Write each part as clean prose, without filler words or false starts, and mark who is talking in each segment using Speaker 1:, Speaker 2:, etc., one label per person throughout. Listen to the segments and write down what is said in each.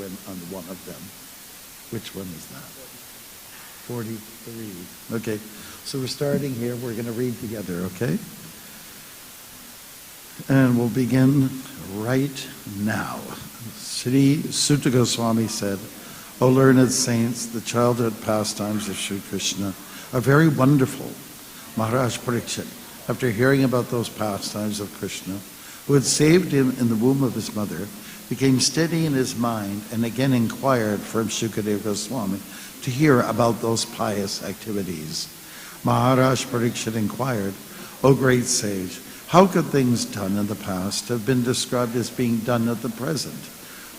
Speaker 1: win on one of them. Which one is that? 43. Okay, so we're starting here. We're going to read together, okay? And we'll begin right now. Sri Sutta Goswami said, O learned saints, the childhood pastimes of Sri Krishna are very wonderful. Maharaj Parikshit, after hearing about those pastimes of Krishna, who had saved him in the womb of his mother, became steady in his mind and again inquired from Shukadeva Goswami to hear about those pious activities. Maharaj Parikshit inquired, O great sage, how could things done in the past have been described as being done at the present?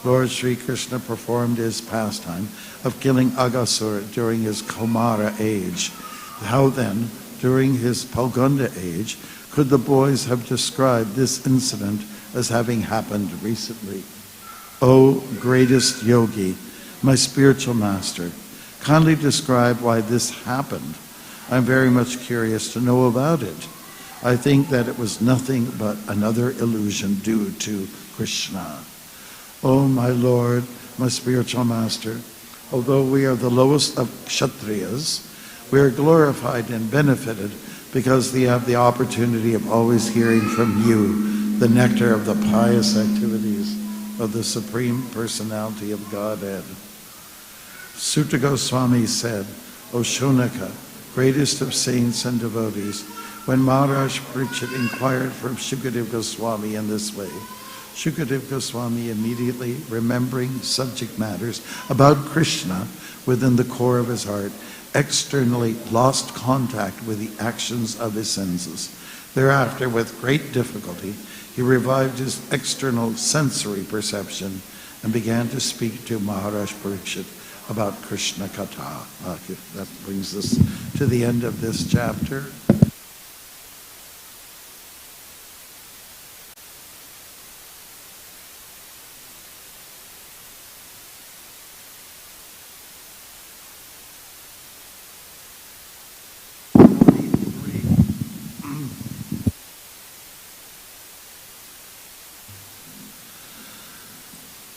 Speaker 1: Lord Sri Krishna performed his pastime of killing Aghasura during his Kaumara age. How then, during his Pauganda age, could the boys have described this incident as having happened recently? O greatest yogi, my spiritual master, kindly describe why this happened. I'm very much curious to know about it. I think that it was nothing but another illusion due to Krishna. O my Lord, my spiritual master, although we are the lowest of Kshatriyas, we are glorified and benefited because we have the opportunity of always hearing from you the nectar of the pious activities of the Supreme Personality of Godhead. Sutta Goswami said, O Shonaka, greatest of saints and devotees, when Maharaj Parikshit inquired from Shukadeva Goswami in this way, Shukadeva Goswami, immediately remembering subject matters about Krishna within the core of his heart, externally lost contact with the actions of his senses. Thereafter, with great difficulty, he revived his external sensory perception and began to speak to Maharaj Parikshit about Krishna Katha. That brings us to the end of this chapter.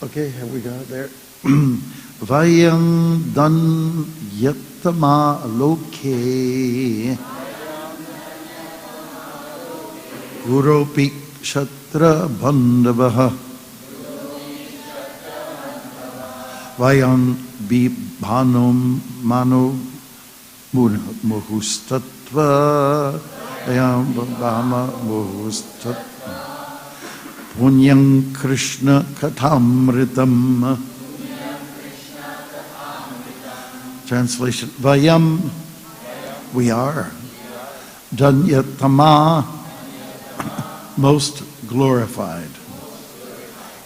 Speaker 1: Okay, have we got it there? Vayam dan yatama loke guropi kshatra bandavaha vayam bibhanum manu muhustatva vayam bhama muhustatva Punyam Krishna Kathamritam. Translation, Vayam, we are. Danyatama, most glorified.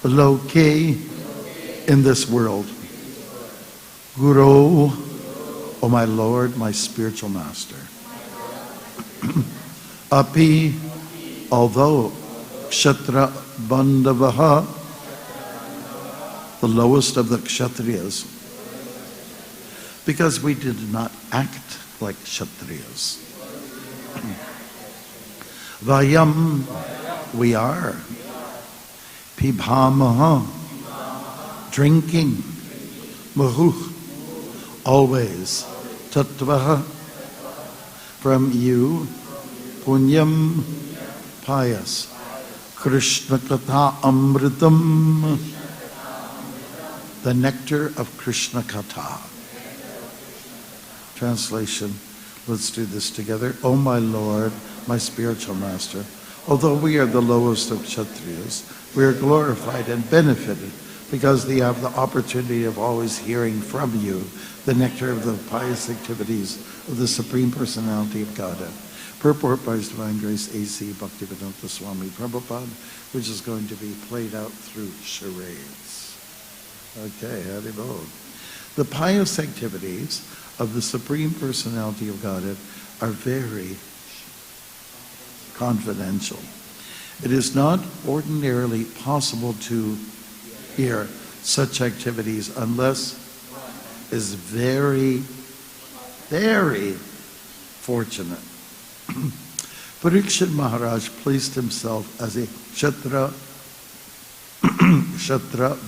Speaker 1: Loke, in this world. Guru, O my Lord, my spiritual master. Api, although Kshatra Bandavaha, the lowest of the Kshatriyas, because we did not act like Kshatriyas. Vayam, we are. Pibhamaha, drinking. Mahu, always. Tattvaha, from you. Punyam, pious. Krishna Katha Amritam, the nectar of Krishna Katha. Translation, let's do this together. O my Lord, my spiritual master, although we are the lowest of Kshatriyas, we are glorified and benefited because we have the opportunity of always hearing from you the nectar of the pious activities of the Supreme Personality of Godhead. Purport by His Divine Grace A.C. Bhaktivedanta Swami Prabhupada, which is going to be played out through charades. Okay, Hari Bol. The pious activities of the Supreme Personality of Godhead are very confidential. It is not ordinarily possible to hear such activities unless is very, very fortunate. Parikshit Maharaj placed himself as a Kshatra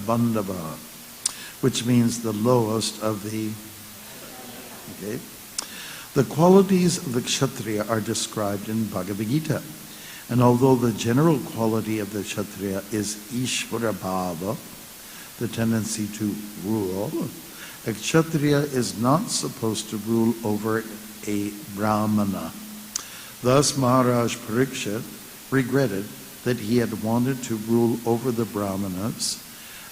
Speaker 1: Bandava. which means the lowest of the, okay? The qualities of the Kshatriya are described in Bhagavad Gita. And although the general quality of the Kshatriya is Ishvara Bhava, the tendency to rule, a Kshatriya is not supposed to rule over a Brahmana. Thus Maharaj Parikshit regretted that he had wanted to rule over the Brahmanas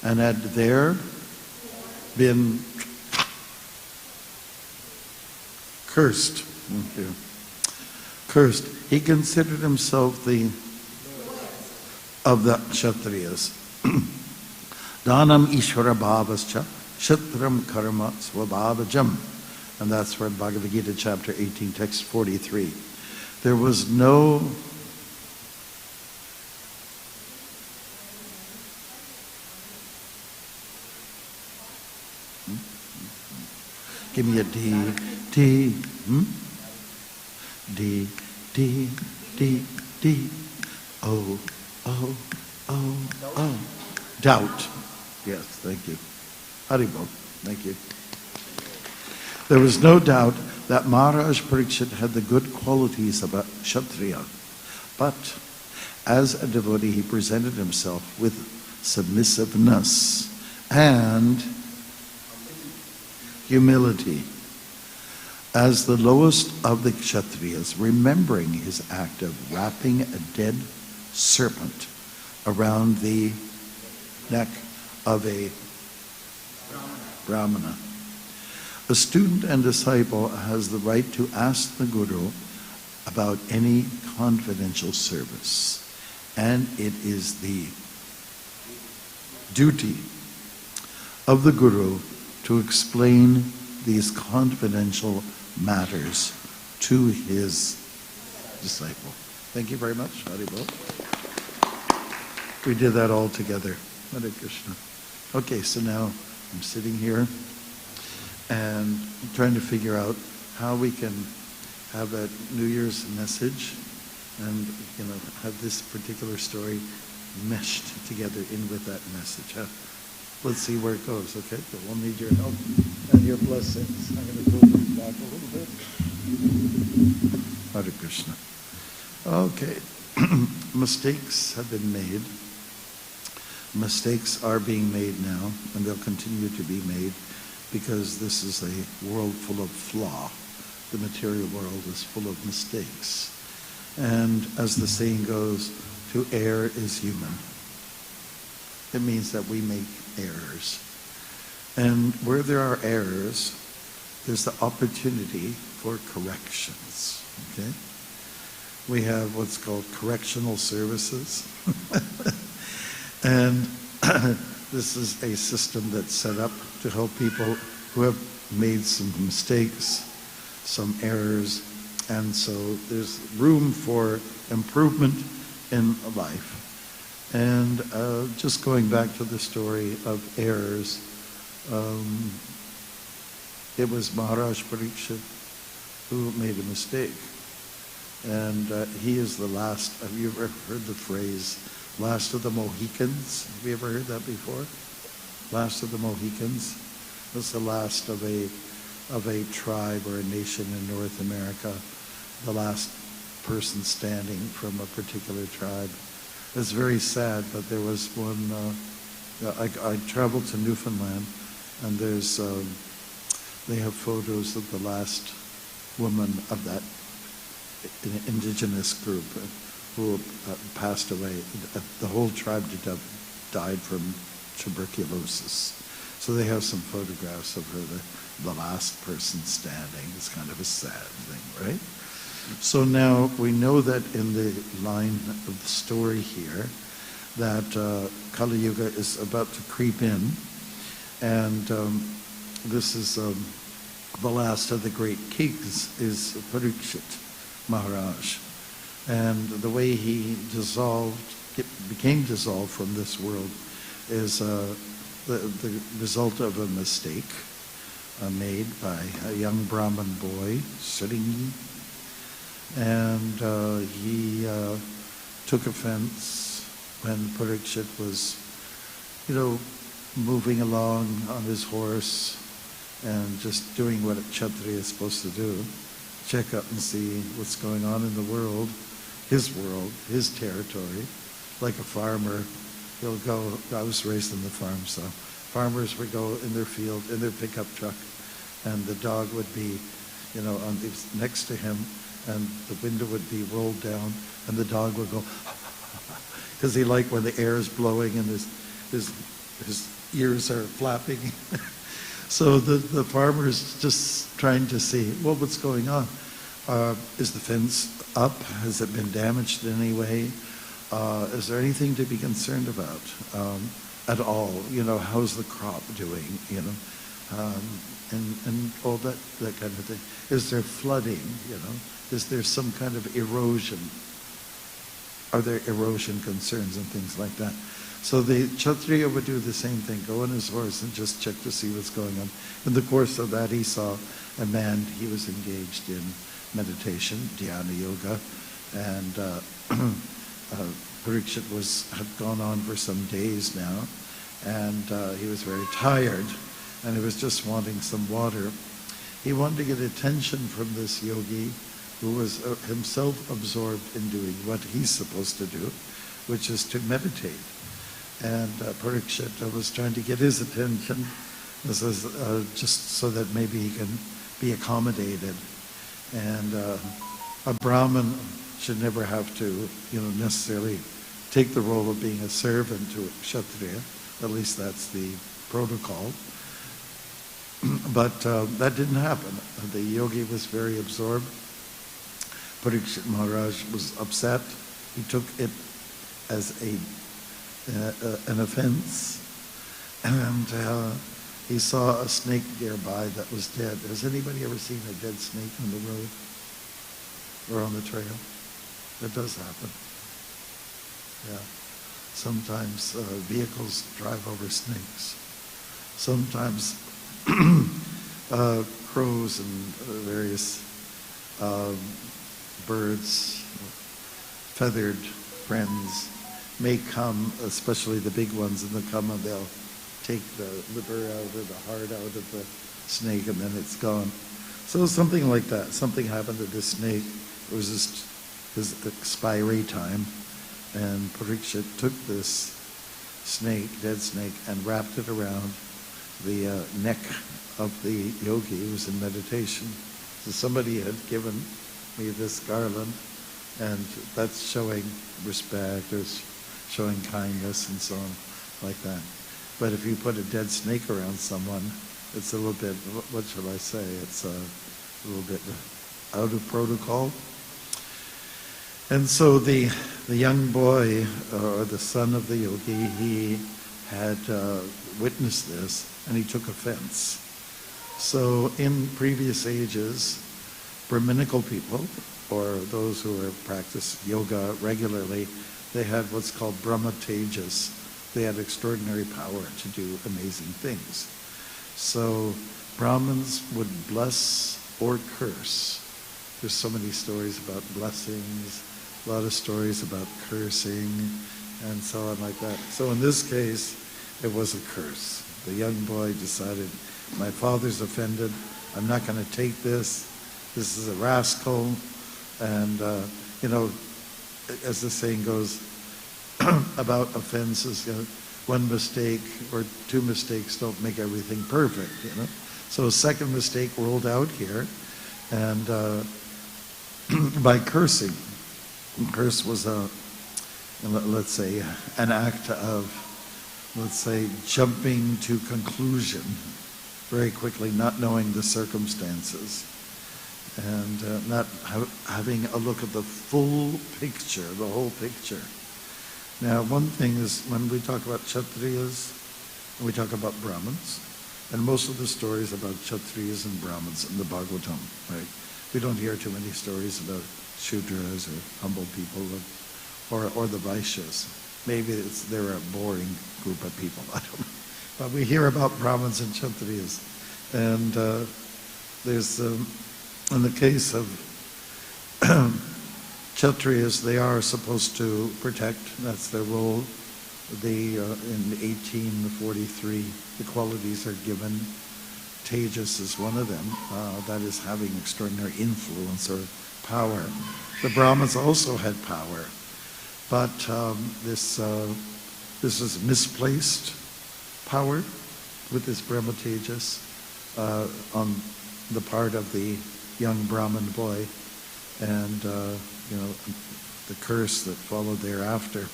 Speaker 1: and had there been cursed. Cursed. He considered himself of the Kshatriyas. Dhanam Ishvara Bhavascha Kshatram Karma Swabhavajam. And that's where Bhagavad Gita chapter 18, text 43. There was no give me a D, D, D, D, D, D, O, O, O, O. Doubt. Yes, thank you. Haribol, thank you. There was no doubt that Maharaj Parikshit had the good qualities of a Kshatriya, but as a devotee he presented himself with submissiveness and humility. As the lowest of the Kshatriyas, remembering his act of wrapping a dead serpent around the neck of a Brahmana. A student and disciple has the right to ask the Guru about any confidential service, and it is the duty of the Guru to explain these confidential matters to his disciple. Thank you very much, Haribol. We did that all together. Hare Krishna. Okay, so now I'm sitting here and I'm trying to figure out how we can have a New Year's message and have this particular story meshed together in with that message. Let's see where it goes, okay? But we'll need your help and your blessings. I'm going to pull this back a little bit. Hare Krishna. Okay. Mistakes have been made. Mistakes are being made now, and they'll continue to be made because this is a world full of flaw. The material world is full of mistakes. And as the saying goes, to err is human. It means that we make errors. And where there are errors, there's the opportunity for corrections. Okay? We have what's called correctional services. And this is a system that's set up to help people who have made some mistakes, some errors, and so there's room for improvement in life. And just going back to the story of errors, it was Maharaj Parikshit who made a mistake. And he is the last. Have you ever heard the phrase, last of the Mohicans? Have you ever heard that before? Last of the Mohicans? That's the last of a tribe or a nation in North America. The last person standing from a particular tribe. It's very sad, but there was one, I traveled to Newfoundland, and there's, they have photos of the last woman of that indigenous group who passed away. The whole tribe died from tuberculosis. So they have some photographs of her, the last person standing. It's kind of a sad thing, right? So now we know that in the line of the story here that Kali Yuga is about to creep in, and this is the last of the great kings is Parikshit Maharaj, and the way he became dissolved from this world is the result of a mistake made by a young Brahmin boy, Sringi. And he took offense when Parikshit was, moving along on his horse and just doing what a Kshatriya is supposed to do. Check up and see what's going on in the world, his territory. Like a farmer, he'll go, I was raised in the farm, so farmers would go in their field, in their pickup truck, and the dog would be, next to him, and the window would be rolled down, and the dog would go, because he liked when the air is blowing and his ears are flapping. So the farmer's just trying to see, well, what's going on? Is the fence up? Has it been damaged in any way? Is there anything to be concerned about at all? How's the crop doing? And all that kind of thing. Is there flooding? Is there some kind of erosion? Are there erosion concerns and things like that? So the Kshatriya would do the same thing, go on his horse and just check to see what's going on. In the course of that, he saw a man, he was engaged in meditation, dhyana yoga, and Parikshit had gone on for some days now, and he was very tired, and he was just wanting some water. He wanted to get attention from this yogi who was himself absorbed in doing what he's supposed to do, which is to meditate. And Parikshit was trying to get his attention, just so that maybe he can be accommodated. And a Brahmin should never have to, necessarily take the role of being a servant to a Kshatriya. At least that's the protocol. But that didn't happen. The yogi was very absorbed. Parikshit Maharaj was upset. He took it as an offense, and he saw a snake nearby that was dead. Has anybody ever seen a dead snake on the road or on the trail? That does happen. Yeah. Sometimes vehicles drive over snakes. Sometimes crows and various birds, feathered friends, may come, especially the big ones, and they'll come and they'll take the liver out or the heart out of the snake, and then it's gone. So something like that. Something happened to this snake. It was just his expiry time, and Parikshit took this snake, dead snake, and wrapped it around the neck of the yogi who was in meditation. So somebody had given me this garland, and that's showing respect or showing kindness and so on, like that. But if you put a dead snake around someone, it's a little bit, what shall I say, it's a little bit out of protocol. And so the young boy, or the son of the yogi, he had witnessed this, and he took offense. So in previous ages, Brahminical people, or those who have practiced yoga regularly, they had what's called Brahma Tejas. They had extraordinary power to do amazing things. So Brahmins would bless or curse. There's so many stories about blessings, a lot of stories about cursing, and so on like that. So in this case, it was a curse. The young boy decided, my father's offended, I'm not going to take this. This is a rascal. And, as the saying goes about offenses, one mistake or two mistakes don't make everything perfect, So a second mistake rolled out here, and by cursing. Curse was let's say, an act of, let's say, jumping to conclusion very quickly, not knowing the circumstances, and not having a look at the full picture, the whole picture. Now, one thing is, when we talk about Kshatriyas, and we talk about Brahmins, and most of the stories about Kshatriyas and Brahmins in the Bhagavatam, right? We don't hear too many stories about Shudras or humble people, or the Vaishyas. Maybe they're a boring group of people, I don't know. But we hear about Brahmins and Kshatriyas. And there's, in the case of Kshatriyas, they are supposed to protect, that's their role, in 1843, the qualities are given. Tejas is one of them, that is having extraordinary influence or power. The Brahmins also had power, but this is misplaced power with this Brahma Tejas on the part of the young Brahmin boy, and the curse that followed thereafter.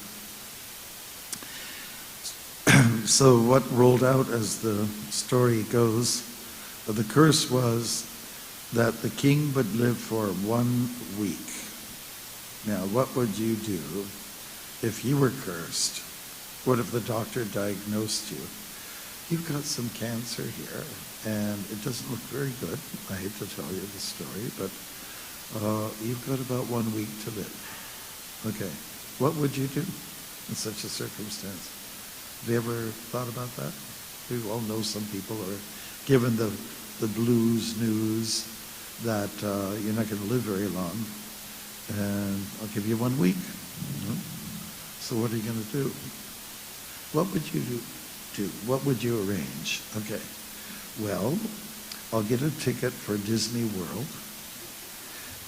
Speaker 1: So what rolled out, as the story goes, the curse was that the king would live for 1 week. Now, what would you do if you were cursed? What if the doctor diagnosed you? You've got some cancer here, and it doesn't look very good. I hate to tell you the story, but you've got about 1 week to live. Okay, what would you do in such a circumstance? Have you ever thought about that? We all know some people are given the blues news that you're not going to live very long, and I'll give you 1 week. So what are you going to do? What would you do? What would you arrange? Okay, well, I'll get a ticket for Disney World.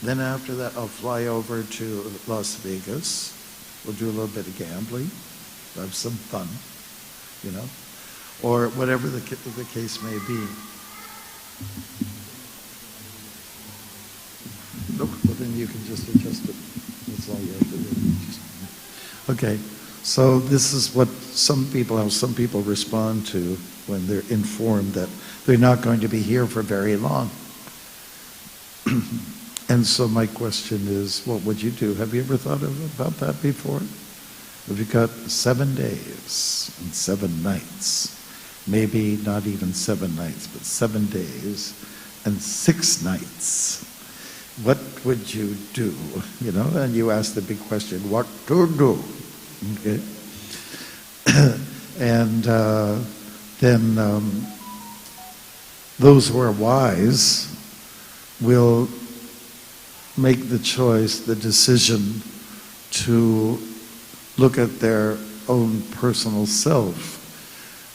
Speaker 1: Then after that, I'll fly over to Las Vegas. We'll do a little bit of gambling, have some fun, or whatever the case may be. Nope, well then you can just adjust it. That's all you have to do. Okay, so this is what how some people respond to when they're informed that they're not going to be here for very long. And so my question is, what would you do? Have you ever thought about that before? Have you got 7 days and 7 nights? Maybe not even 7 nights, but 7 days and 6 nights. What would you do? And you ask the big question, what to do? Okay. And then those who are wise will make the choice, the decision to look at their own personal self.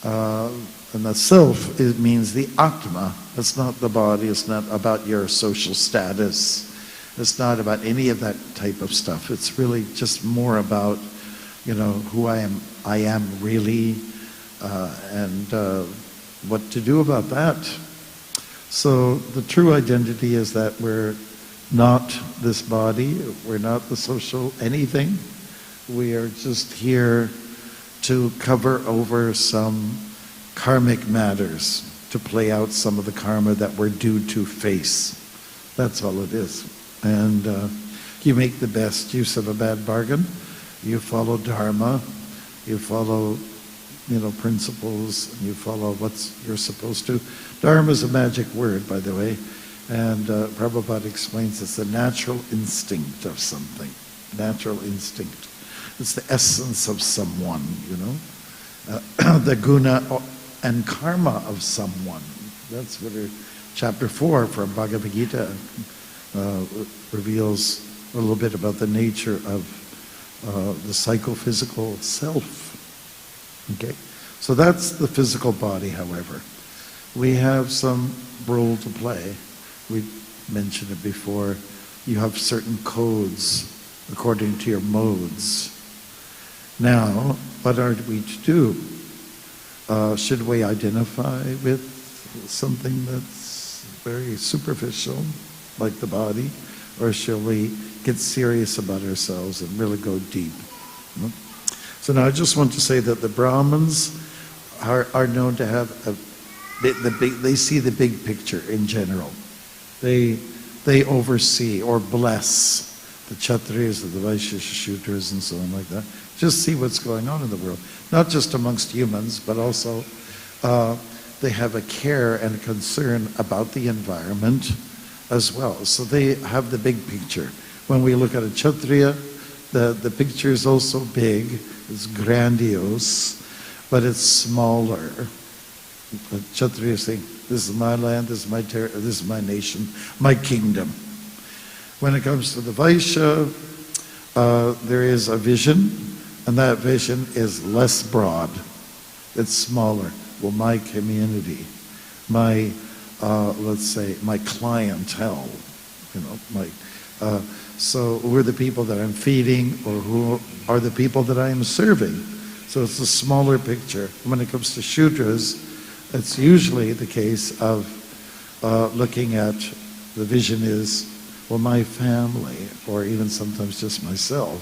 Speaker 1: And the self, it means the Atma. It's not the body. It's not about your social status. It's not about any of that type of stuff. It's really just more about, who I am really, and what to do about that. So the true identity is that we're not this body. We're not the social anything. We are just here to cover over some karmic matters, to play out some of the karma that we're due to face. That's all it is. And you make the best use of a bad bargain. You follow dharma. You follow, principles. And you follow what you're supposed to. Dharma is a magic word, by the way. And Prabhupada explains it's the natural instinct of something. Natural instinct. It's the essence of someone, the guna and karma of someone. That's what chapter 4 from Bhagavad Gita reveals a little bit about the nature of the psychophysical self. Okay, so that's the physical body. However, we have some role to play. We mentioned it before. You have certain codes according to your modes. Now, what are we to do? Should we identify with something that's very superficial, like the body, or should we get serious about ourselves and really go deep? So now I just want to say that the Brahmins are known to have they see the big picture in general. They oversee or bless the Kshatriyas, the Vaishyas, Shudras, and so on like that. Just see what's going on in the world. Not just amongst humans, but also they have a care and a concern about the environment as well. So they have the big picture. When we look at a Kshatriya, the picture is also big, it's grandiose, but it's smaller. The Kshatriya is saying, this is my land, this is my territory, this is my nation, my kingdom. When it comes to the Vaishya, there is a vision And that vision is less broad. It's smaller. Well, my community, my, let's say, my clientele, so who are the people that I'm feeding, or who are the people that I am serving? So it's a smaller picture. When it comes to Shudras, it's usually the case of looking at, the vision is, well, my family, or even sometimes just myself,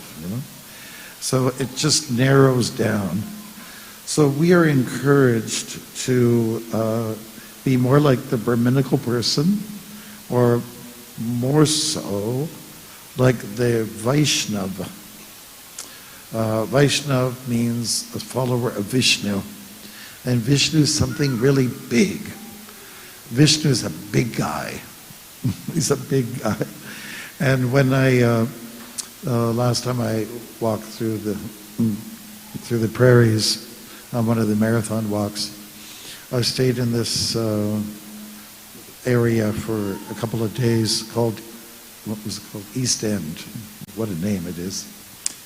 Speaker 1: So it just narrows down. So we are encouraged to be more like the Brahminical person, or more so like the Vaishnava. Vaishnava means a follower of Vishnu. And Vishnu is something really big. Vishnu is a big guy. He's a big guy. And when I, last time I walked through the prairies on one of the marathon walks, I stayed in this area for a couple of days called, what was it called? East End. What a name it is.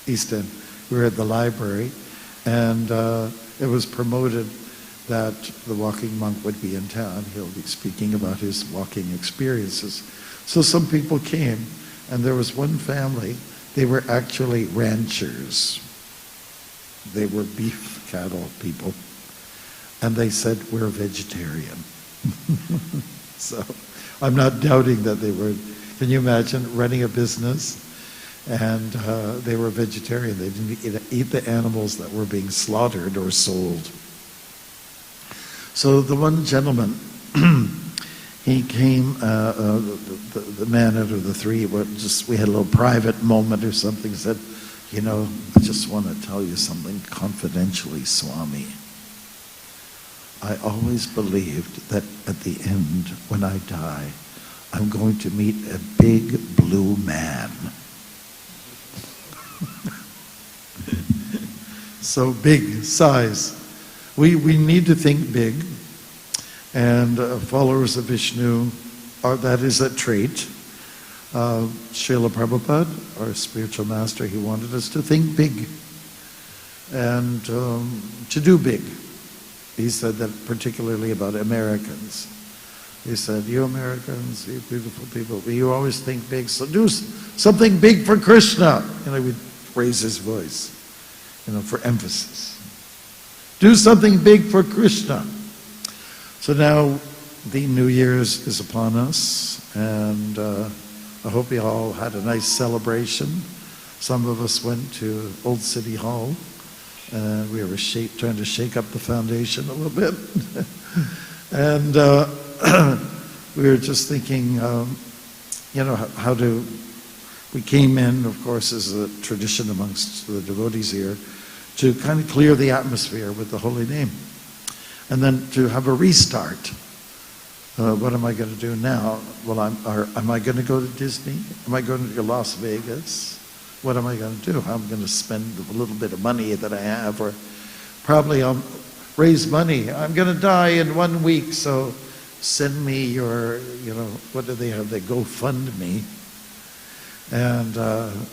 Speaker 1: East End. We were at the library, and it was promoted that the walking monk would be in town. He'll be speaking about his walking experiences. So some people came, and there was one family. They were actually ranchers. They were beef cattle people. And they said, we're vegetarian. So I'm not doubting that they were. Can you imagine running a business and they were vegetarian? They didn't eat the animals that were being slaughtered or sold. So the one gentleman, he came, the man out of the three, we had a little private moment or something, said, I just want to tell you something confidentially, Swami. I always believed that at the end, when I die, I'm going to meet a big blue man. So big, size. We need to think big, and followers of Vishnu, that is a trait. Srila Prabhupada, our spiritual master, he wanted us to think big and to do big. He said that particularly about Americans. He said, you Americans, you beautiful people, you always think big, so do something big for Krishna. We'd raise his voice, for emphasis. Do something big for Krishna. So now the New Year's is upon us, and I hope you all had a nice celebration. Some of us went to Old City Hall. We were trying to shake up the foundation a little bit. And we were just thinking, we came in, of course, as a tradition amongst the devotees here, to kind of clear the atmosphere with the holy name. And then to have a restart. What am I going to do now? Well, am I going to go to Disney? Am I going to Las Vegas? What am I going to do? I'm going to spend a little bit of money that I have, or probably I'll raise money. I'm going to die in 1 week, so send me your, what do they have? They GoFundMe. And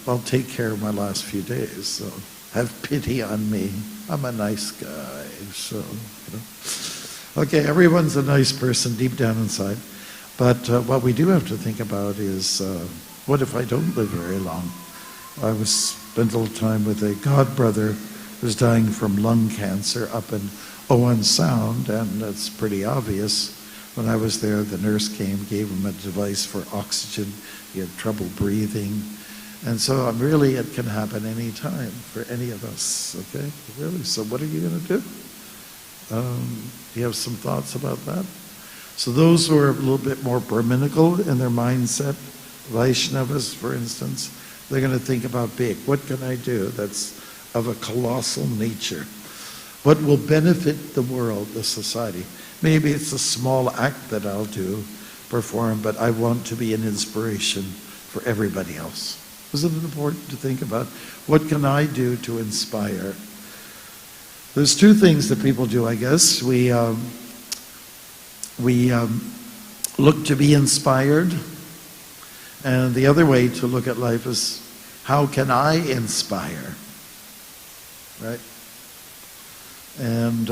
Speaker 1: I'll take care of my last few days. So have pity on me. I'm a nice guy, so, Okay, everyone's a nice person deep down inside. But what we do have to think about is, what if I don't live very long? I spent a little time with a god brother who's dying from lung cancer up in Owen Sound, and it's pretty obvious. When I was there, the nurse came, gave him a device for oxygen. He had trouble breathing. And so it can happen any time for any of us, okay? Really, so what are you going to do? Do you have some thoughts about that? So those who are a little bit more Brahminical in their mindset, Vaishnavas, for instance, they're going to think about big. What can I do that's of a colossal nature? What will benefit the world, the society? Maybe it's a small act that I'll perform, but I want to be an inspiration for everybody else. Isn't it important to think about what can I do to inspire? There's two things that people do, I guess. We look to be inspired, and the other way to look at life is, how can I inspire? right? And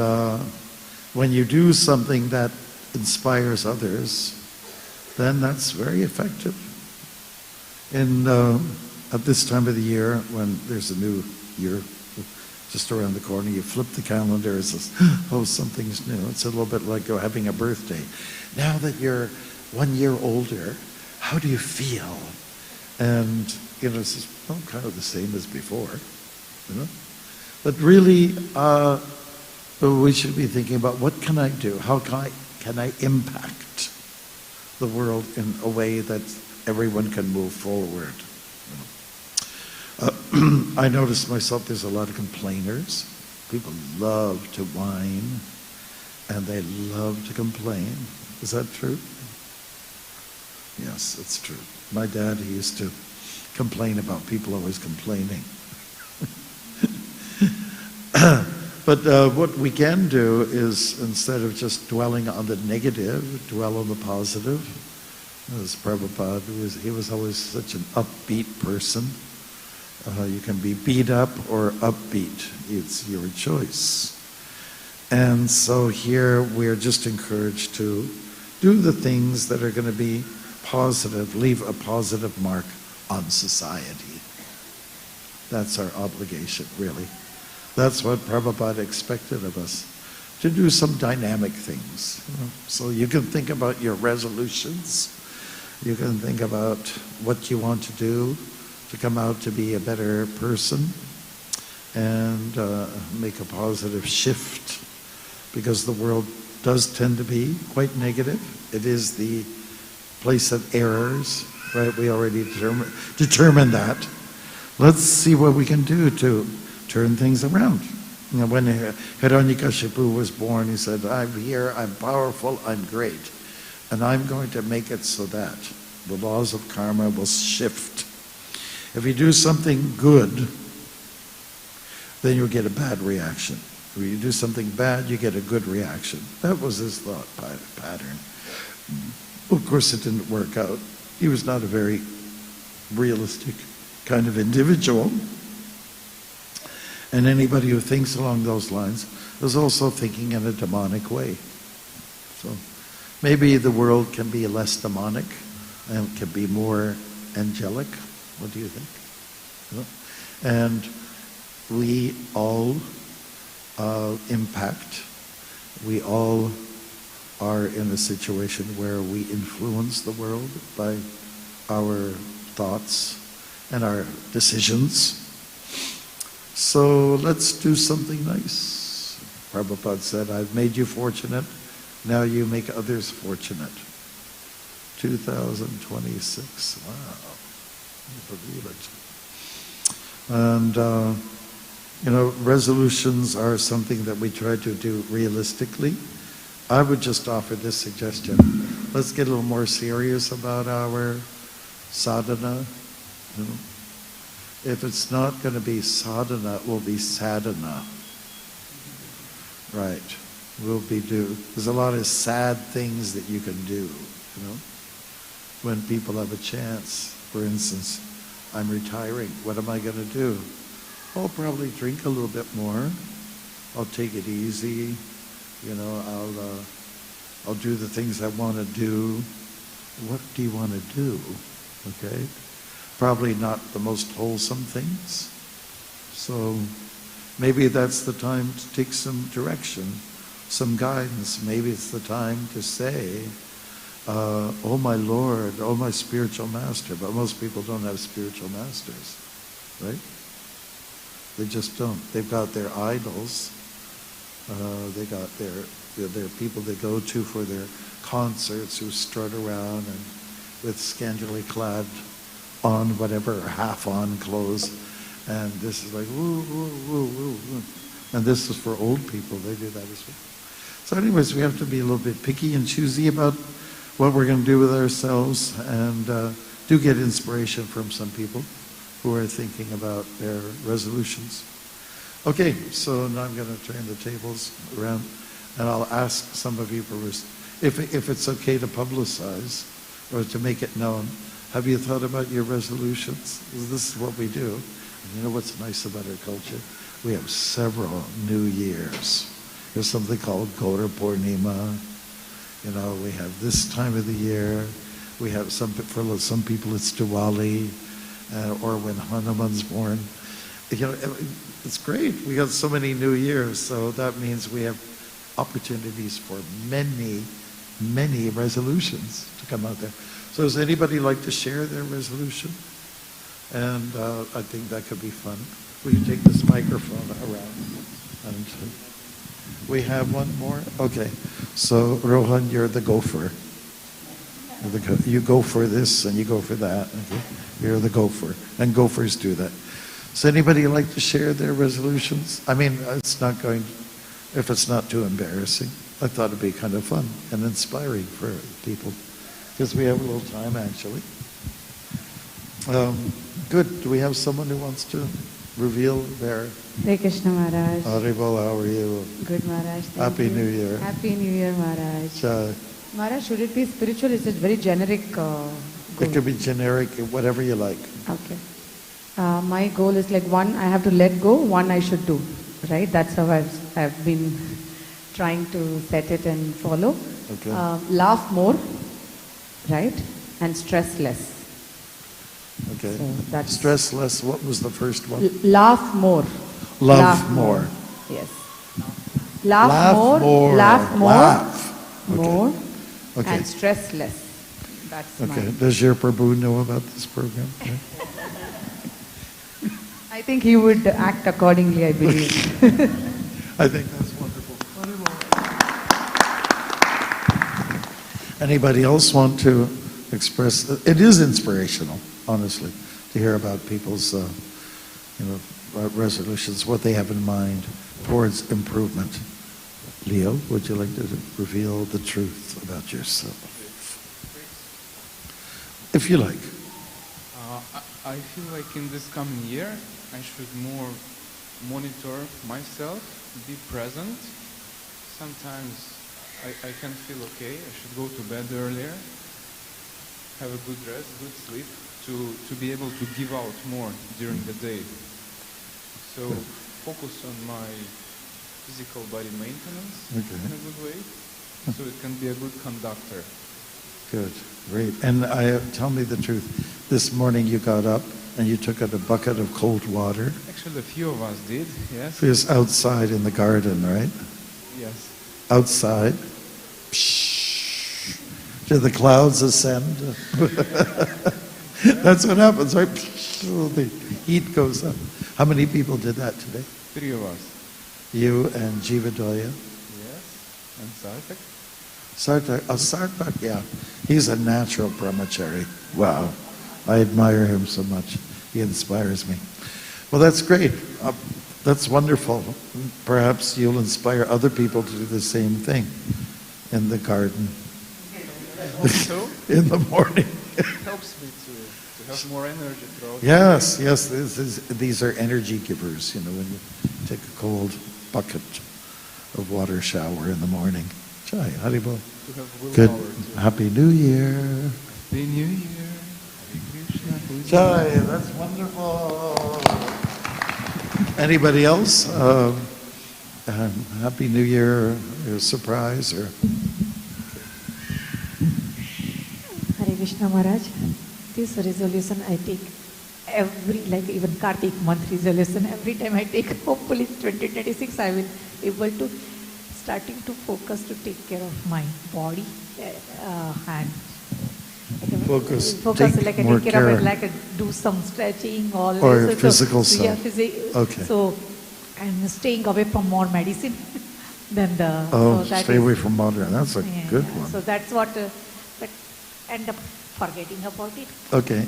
Speaker 1: when you do something that inspires others, then that's very effective. And at this time of the year, when there's a new year just around the corner, you flip the calendar, it says, oh, something's new. It's a little bit like having a birthday. Now that you're 1 year older, how do you feel? And, it's kind of the same as before, But really, we should be thinking about, what can I do? How can I impact the world in a way that everyone can move forward? I notice myself, there's a lot of complainers. People love to whine, and they love to complain. Is that true? Yes, it's true. My dad, he used to complain about people always complaining. But what we can do is, instead of just dwelling on the negative, dwell on the positive. As Prabhupada, he was always such an upbeat person. You can be beat up or upbeat. It's your choice. And so here we're just encouraged to do the things that are going to be positive, leave a positive mark on society. That's our obligation, really. That's what Prabhupada expected of us, to do some dynamic things. So you can think about your resolutions. You can think about what you want to do to come out to be a better person and make a positive shift, because the world does tend to be quite negative. It is the place of errors, right? We already determined that. Let's see what we can do to turn things around. When Hiranyakashipu was born, he said, I'm here, I'm powerful, I'm great, and I'm going to make it so that the laws of karma will shift. If you do something good, then you'll get a bad reaction. If you do something bad, you get a good reaction. That was his thought pattern. Of course, it didn't work out. He was not a very realistic kind of individual. And anybody who thinks along those lines is also thinking in a demonic way. So maybe the world can be less demonic and can be more angelic. What do you think? And we all impact. We all are in a situation where we influence the world by our thoughts and our decisions. So let's do something nice. Prabhupada said, I've made you fortunate, now you make others fortunate. 2026, wow, I believe it. And, resolutions are something that we try to do realistically. I would just offer this suggestion. Let's get a little more serious about our sadhana. If it's not going to be sadhana, it will be sadhana. Right. There's a lot of sad things that you can do, when people have a chance. For instance, I'm retiring. What am I going to do? I'll probably drink a little bit more. I'll take it easy. I'll do the things I want to do. What do you want to do? Okay? Probably not the most wholesome things. So maybe that's the time to take some direction, some guidance. Maybe it's the time to say, oh my Lord, oh my spiritual master. But most people don't have spiritual masters, right? They just don't. They've got their idols. They got their people they go to for their concerts, who strut around and with scantily clad on whatever, or half on clothes. And this is like, woo, woo, woo, woo, woo. And this is for old people. They do that as well. So anyways, we have to be a little bit picky and choosy about what we're going to do with ourselves, and do get inspiration from some people who are thinking about their resolutions. Okay, so now I'm going to turn the tables around, and I'll ask some of you first, if it's okay to publicize or to make it known. Have you thought about your resolutions? This is what we do. And you know what's nice about our culture? we have several New Years. There's something called Gaura Purnima. You know, we have this time of the year. We have for some people it's Diwali, or when Hanuman's born. You know, it's great. We got so many New Years, so that means we have opportunities for many, many resolutions to come out there. So does anybody like to share their resolution? And I think that could be fun. Will you take this microphone around? And we have one more? Okay. So Rohan, you're the gopher. You go for this and you go for that. Okay? You're the gopher. And gophers do that. Does anybody like to share their resolutions? I mean, it's not going, if it's not too embarrassing. I thought it'd be kind of fun and inspiring for people. Because we have a little time, actually. Good. Do we have someone who wants to reveal their...
Speaker 2: Hare Krishna Maharaj.
Speaker 1: Haribol, how are you?
Speaker 2: Good Maharaj.
Speaker 1: Happy New Year.
Speaker 2: Happy New Year Maharaj.
Speaker 1: Chai.
Speaker 2: Maharaj, should it be spiritual? Is it very generic goal?
Speaker 1: It could be generic, whatever you like.
Speaker 2: Okay. My goal is like one, I have to let go, one I should do. Right? That's how I've been trying to set it and follow.
Speaker 1: Okay.
Speaker 2: Laugh more, right? And stress less.
Speaker 1: Okay.
Speaker 2: So that's
Speaker 1: stress less, what was the first one?
Speaker 2: Laugh more.
Speaker 1: Laugh more.
Speaker 2: Yes. Laugh more. Laugh more.
Speaker 1: Laugh.
Speaker 2: More.
Speaker 1: Okay.
Speaker 2: And stress less. That's
Speaker 1: okay.
Speaker 2: mine.
Speaker 1: Does your Prabhu know about this program? Okay.
Speaker 2: I think he would act accordingly, I believe.
Speaker 1: I think that's wonderful. Anybody else want to express? It is inspirational, honestly, to hear about people's, resolutions, what they have in mind towards improvement. Leo, would you like to reveal the truth about yourself? If you like.
Speaker 3: I feel like in this coming year, I should more monitor myself, be present. Sometimes I can feel okay. I should go to bed earlier, have a good rest, good sleep, to be able to give out more during the day. So focus on my physical body maintenance in a good way, so it can be a good conductor.
Speaker 1: Good, great. And tell me the truth. This morning you got up and you took out a bucket of cold water.
Speaker 3: Actually, a few of us did, yes.
Speaker 1: It was outside in the garden, right?
Speaker 3: Yes.
Speaker 1: Outside. Did the clouds ascend? That's what happens, right? The heat goes up. How many people did that today?
Speaker 3: 3 of us.
Speaker 1: You and Jivadoya?
Speaker 3: Yes. And Sarthak?
Speaker 1: Sarthak, yeah. He's a natural brahmachari. Wow. I admire him so much. He inspires me. Well, that's great. That's wonderful. Perhaps you'll inspire other people to do the same thing in the garden.
Speaker 3: Also,
Speaker 1: in the morning.
Speaker 3: It helps me to have more energy throughout
Speaker 1: Yes, yes. These are energy givers, when you take a cold bucket of water shower in the morning. Chai, Haribol. Good. Happy New Year.
Speaker 3: Happy New Year. Hare Krishna.
Speaker 1: Chai, that's wonderful. Anybody else? Happy New Year, or surprise, or...
Speaker 4: Hare Krishna Maharaj. This resolution I take even Kartik month resolution, every time I take, hopefully 2026 I will able to starting to focus to take care of my body and
Speaker 1: focus
Speaker 4: like
Speaker 1: more
Speaker 4: take care of it,
Speaker 1: care.
Speaker 4: do some stretching, all
Speaker 1: Or
Speaker 4: this.
Speaker 1: physical
Speaker 4: so, yeah,
Speaker 1: stuff. Okay.
Speaker 4: So I'm staying away from more medicine than the.
Speaker 1: Oh,
Speaker 4: so that
Speaker 1: stay
Speaker 4: is,
Speaker 1: away from modern. That's a good one.
Speaker 4: So that's what, but end up forgetting about it.
Speaker 1: Okay.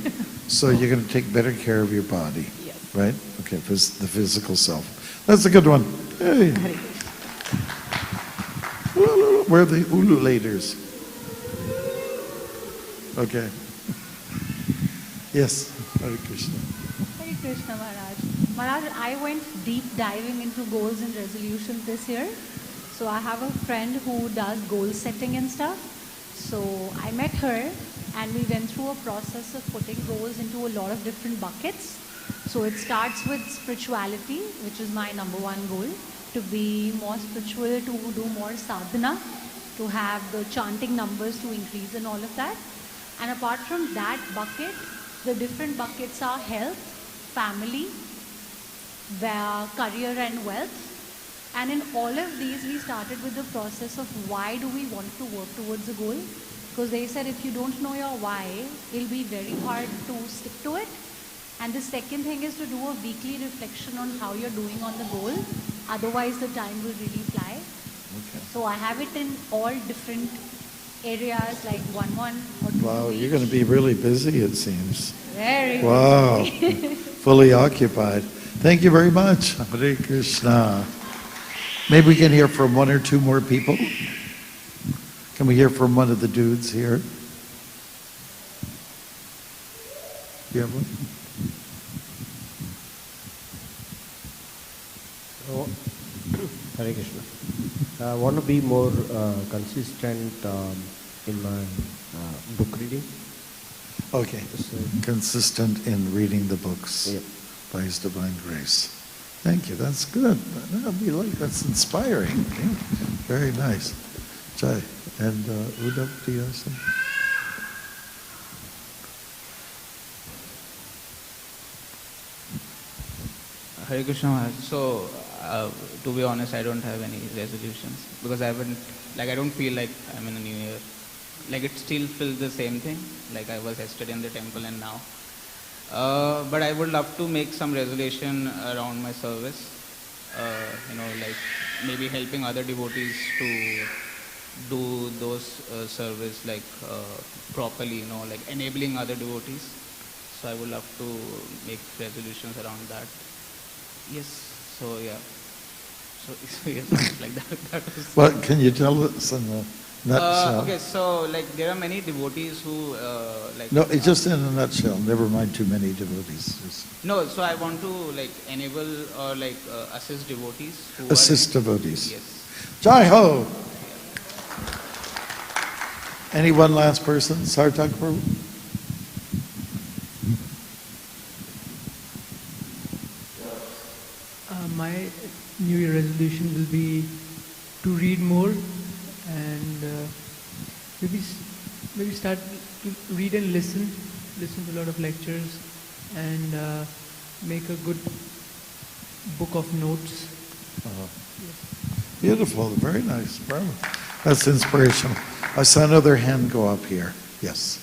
Speaker 1: So you're going to take better care of your body.
Speaker 4: Yes.
Speaker 1: Right? Okay, the physical self. That's a good one. Hey.
Speaker 4: Hare
Speaker 1: Where are the ululators? Okay. Yes, Hare Krishna.
Speaker 5: Hare Krishna Maharaj. Maharaj, I went deep diving into goals and resolutions this year. So I have a friend who does goal setting and stuff. So I met her and we went through a process of putting goals into a lot of different buckets. So it starts with spirituality, which is my number one goal, to be more spiritual, to do more sadhana, to have the chanting numbers to increase and all of that. And apart from that bucket, the different buckets are health, family, career and wealth. And in all of these, we started with the process of why do we want to work towards a goal? Because they said if you don't know your why, it'll be very hard to stick to it. And the second thing is to do a weekly reflection on how you're doing on the goal. Otherwise, the time will really fly.
Speaker 1: Okay.
Speaker 5: So I have it in all different areas, like one or two.
Speaker 1: Wow,
Speaker 5: each.
Speaker 1: you're going to be really busy, it seems.
Speaker 5: Very
Speaker 1: Wow,
Speaker 5: busy.
Speaker 1: fully occupied. Thank you very much. Hare Krishna. Maybe we can hear from one or two more people. Can we hear from one of the dudes here? You have one?
Speaker 6: Oh, Hare Krishna. I want to be more consistent in my book reading.
Speaker 1: Okay.
Speaker 6: So,
Speaker 1: Consistent in reading the books
Speaker 6: Yep.
Speaker 1: by His Divine Grace. Thank you. That's good. That's inspiring. Yeah. Very nice. Jai. And Uddhav, do you have something?
Speaker 7: Hare Krishna Maharaj. So, to be honest, I don't have any resolutions because I don't feel like I'm in a new year. Like it still feels the same thing, like I was yesterday in the temple and now. But I would love to make some resolution around my service. Like maybe helping other devotees to do those service like properly, like enabling other devotees. So I would love to make resolutions around that. Yes. So yeah. So yes, like that. That was.
Speaker 1: Well, can you tell us in a nutshell?
Speaker 7: Okay, so like there are many devotees who
Speaker 1: No, it's just in a nutshell. Never mind too many devotees. Just
Speaker 7: No, so I want to like enable or like assist devotees who
Speaker 1: assist
Speaker 7: are
Speaker 1: devotees.
Speaker 7: Yes.
Speaker 1: Jai Ho! Any one last person? Sartak Prabhu?
Speaker 8: My New Year resolution will be to read more and maybe start to read and listen to a lot of lectures and make a good book of notes. Yes.
Speaker 1: Beautiful, very nice. Bravo. That's inspirational. I saw another hand go up here. Yes.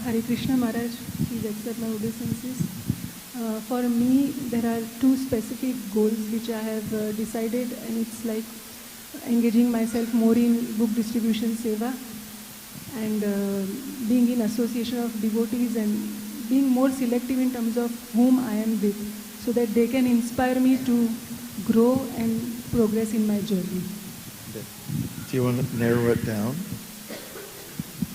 Speaker 9: Hare Krishna Maharaj, please accept my obeisances. For me, there are two specific goals which I have decided, and it's like engaging myself more in book distribution seva and being in association of devotees and being more selective in terms of whom I am with, so that they can inspire me to grow and progress in my journey.
Speaker 1: Do you want to narrow it down?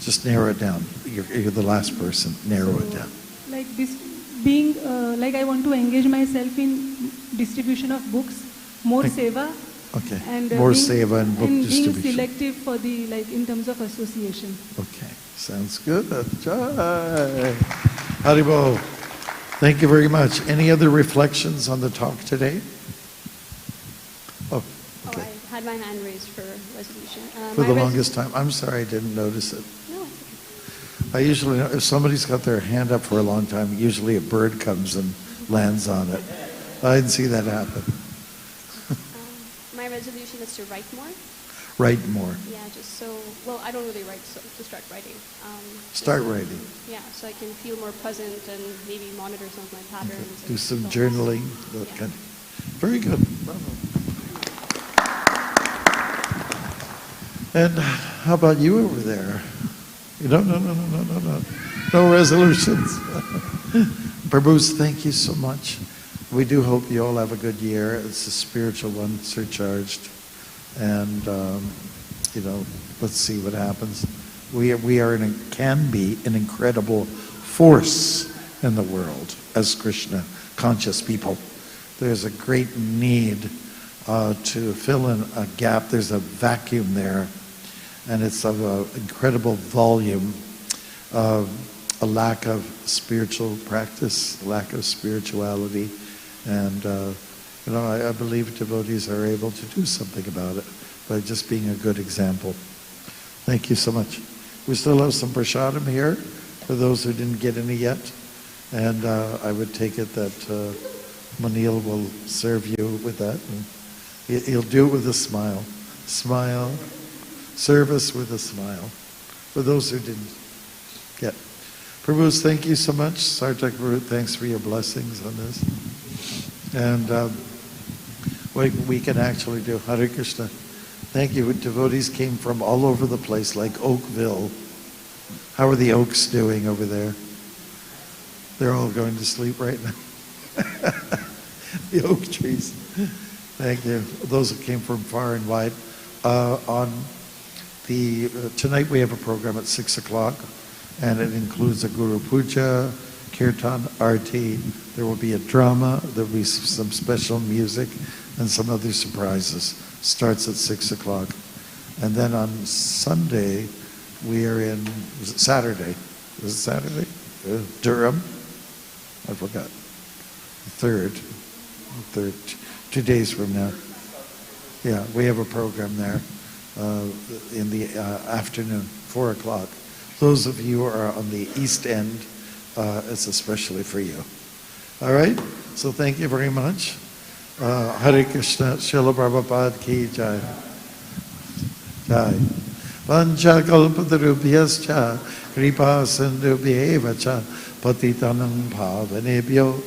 Speaker 1: Just narrow it down. You're the last person. Narrow it down.
Speaker 9: Like this, being like I want to engage myself in distribution of books, more seva,
Speaker 1: Okay.
Speaker 9: and
Speaker 1: More
Speaker 9: being,
Speaker 1: seva and book
Speaker 9: being
Speaker 1: distribution.
Speaker 9: selective for the in terms of association.
Speaker 1: Okay. Sounds good. Jai. Haribo. Thank you very much. Any other reflections on the talk today? Oh, okay.
Speaker 10: I had my hand raised for resolution.
Speaker 1: For the longest time. I'm sorry I didn't notice it.
Speaker 10: No, it's okay.
Speaker 1: I usually, if somebody's got their hand up for a long time, usually a bird comes and lands on it. I didn't see that happen.
Speaker 10: My resolution is to write more.
Speaker 1: Write more.
Speaker 10: Yeah, just so, well, I don't really write, so to start writing.
Speaker 1: Start writing.
Speaker 10: Yeah, so I can feel more present and maybe monitor some of my patterns.
Speaker 1: Do
Speaker 10: and
Speaker 1: some
Speaker 10: thoughts.
Speaker 1: journaling. That
Speaker 10: Yeah.
Speaker 1: kind of. Very good. Bravo. And how about you over there? No. No resolutions. Prabhus, thank you so much. We do hope you all have a good year. It's a spiritual one, surcharged. And, let's see what happens. We can be an incredible force in the world as Krishna conscious people. There's a great need to fill in a gap. There's a vacuum there, and it's of an incredible volume. a lack of spiritual practice, lack of spirituality, and I believe devotees are able to do something about it by just being a good example. Thank you so much. We still have some prasadam here for those who didn't get any yet, and I would take it that Manil will serve you with that. And he'll do it with a smile. Smile. Service with a smile. For those who didn't get. Prabhus, thank you so much. Sartak Prabhu, thanks for your blessings on this. And we can actually do Hare Krishna. Thank you. Devotees came from all over the place, like Oakville. How are the oaks doing over there? They're all going to sleep right now. The oak trees. Thank you. Those who came from far and wide. Tonight we have a program at 6 o'clock, and it includes a Guru Puja, Kirtan, Arti. There will be a drama. There will be some special music and some other surprises. Starts at 6 o'clock. And then on Sunday, we are in, was it Saturday? Was it Saturday? Durham? I forgot. Third, 2 days from now. Yeah, we have a program there in the afternoon, 4 o'clock. Those of you who are on the East End, it's especially for you. All right? So thank you very much. Hare Krishna, Srila Prabhupada ki jai. Jai. Vancha kalpatarubhyascha kripa sindhubhyeva cha patitanam bhavanebhyo